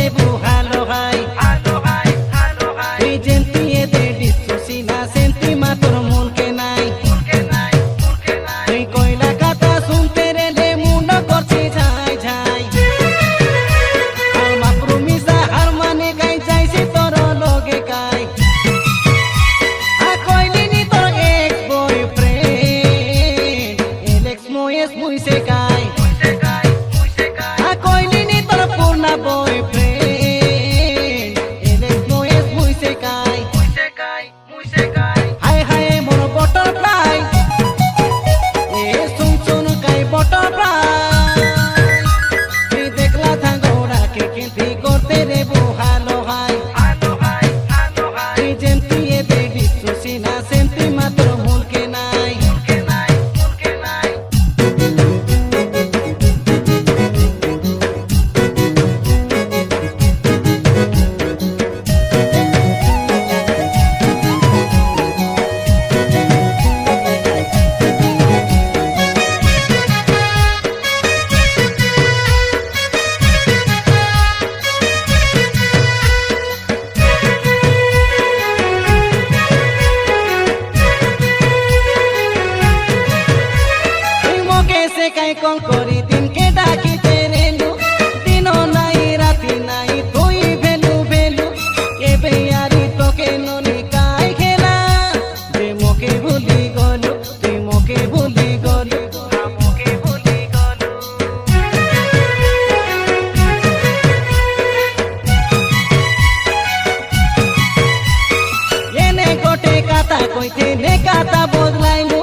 দেবো hello hi তুই জেন্তিয়ে দে ডিসুসি না সেন্তি মা তোর মনকে নাই তুই কইলা কথা শুনতে রেলে মুন্ড করছে ঝাই ঝাই আর মাপ্রু মিসা আর মানে গাই যাইছি তোর লগে গাই আ কইলিনি তোর এক বয়ফ্রেন্ড এলেক্স মোয়েস মুইসে গাই আ কইলিনি তোর পূর্ণা বয়ফ্রেন্ড এলেক্স মোয়েস মুইসে গাই হায় হায় মোর বটারফ্লাই এ শুন শুন গাই বটারফ্লাই তুই দেখলা থাঙ্গোড়াকে কেন্তি করতে দেবো হ্যালো হাই তুই জেন্তিয়ে দে ডিসুসি না সেন্তি মা তোর মনকে নাই তুই মোকে সে কাই কল করি দিনকে ডাকিতে রেলু দিনো নাই রাতি নাই তুই ভেলু ভেলু এবে আরি তোকে ননি কাই খেলা তুই মোকে ভুলি গলু তুই মোকে ভুলি গলু এনে গোটে কাতা কইতে নে কাতা বদলাইলু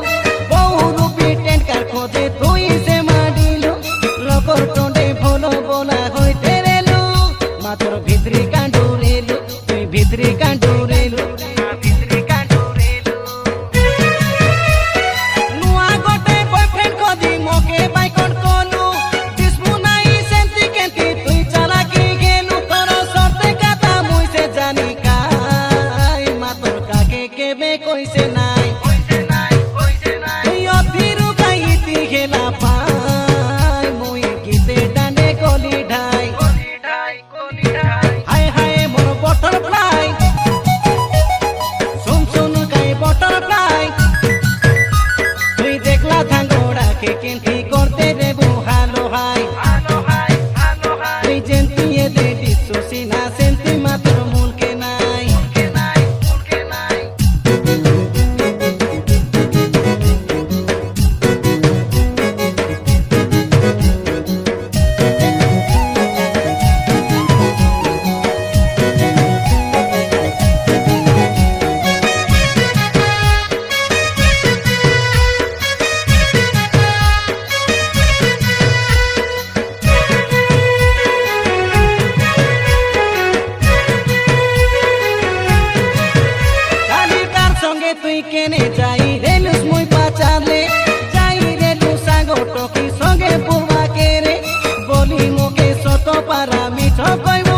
বহু রূপী টেনকার খোঁজে তুই সে মাডিলু লোকর টন্ডে ভোলো বলা হইতে রেলু মাতর ভিতরি কাণ্ডু রেলু তুই ভিতরি কাণ্ডু রেলু নুয়া গোটে বয়ফ্রেন্ড খোঁজি মোকে বাইকট কলু দিসমু নাই সেন্তি কেন্তি তুই চালাকি গেলু তোর সর্তে কাতা মুইসে জানি কাই মাতর কাকে কেবে কইছে নাই তুই অধীরু গাইতি খেলা পাই মুই গীতে ডানে গলি ঢাই হায় হায় মোর বটারফ্লাই শুন শুন গাই বটারফ্লাই তুই দেখলা থাঙ্গোড়াকে কেন্তি করতে দেবো হ্যালো হাই তুই জেন্তিয়ে দে ডিসুসি না সেন্তি মা তোর মনকে নাই খালি কার সঙ্গে তুই কেনে যাই রেলুস মুই পাচালে যাই রেলু সাগো টকি সঙ্গে পূর্বা কেরে বলি মোকে সত পারা মিঠ কইবু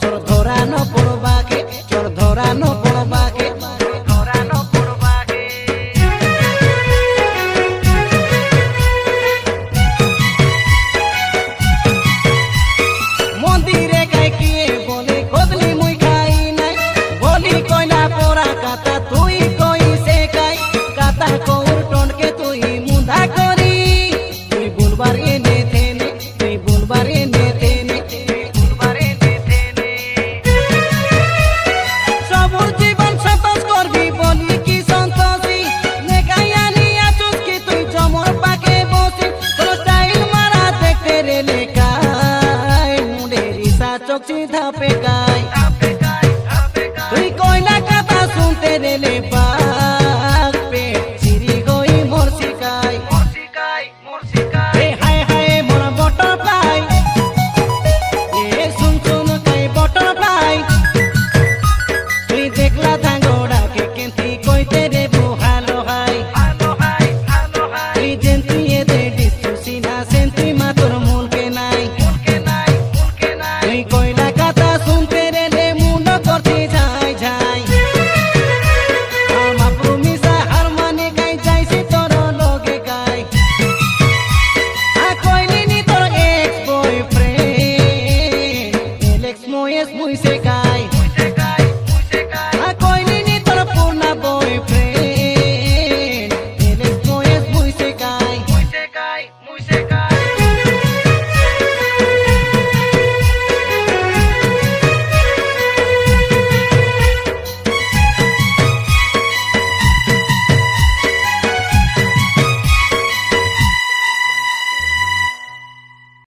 চোর ধরা ন পড়বাকে মন্দিরে গাই কিয়ে বলে কদলি মুই খাই নাই বলি কইলা পোড়া কাতা তুই কই সে গাই কাতা কৌর টনকে তুই মুন্ধা করি তুই বুলবার এনে থেনে সবুর জীবন সতস করবি বলি কি সন্তোষী নে গাইয়ানি আচুস কি তুই জমর পাকে বসি তোর স্টাইল মারা দেখতে রেলে কাই মুন্ডে রিসা চোখ চিধা পে গাই তুই কইলা কথা শুনতে রেলে বাগ পেট চিরি গই মোর শিকাই এ হায় হায় মোর বটারফ্লাই এ শুন শুন গাই বটারফ্লাই তুই দেখলা থাঙ্গোড়াকে কেন্তি কইতে দেবো হ্যালো হাই তুই জেন্তিয়ে দে ডিসুসি না সেন্তি মা তোর মনকে নাই তুই কইলা কথা শুনতে রেলে Moyes muy se cae.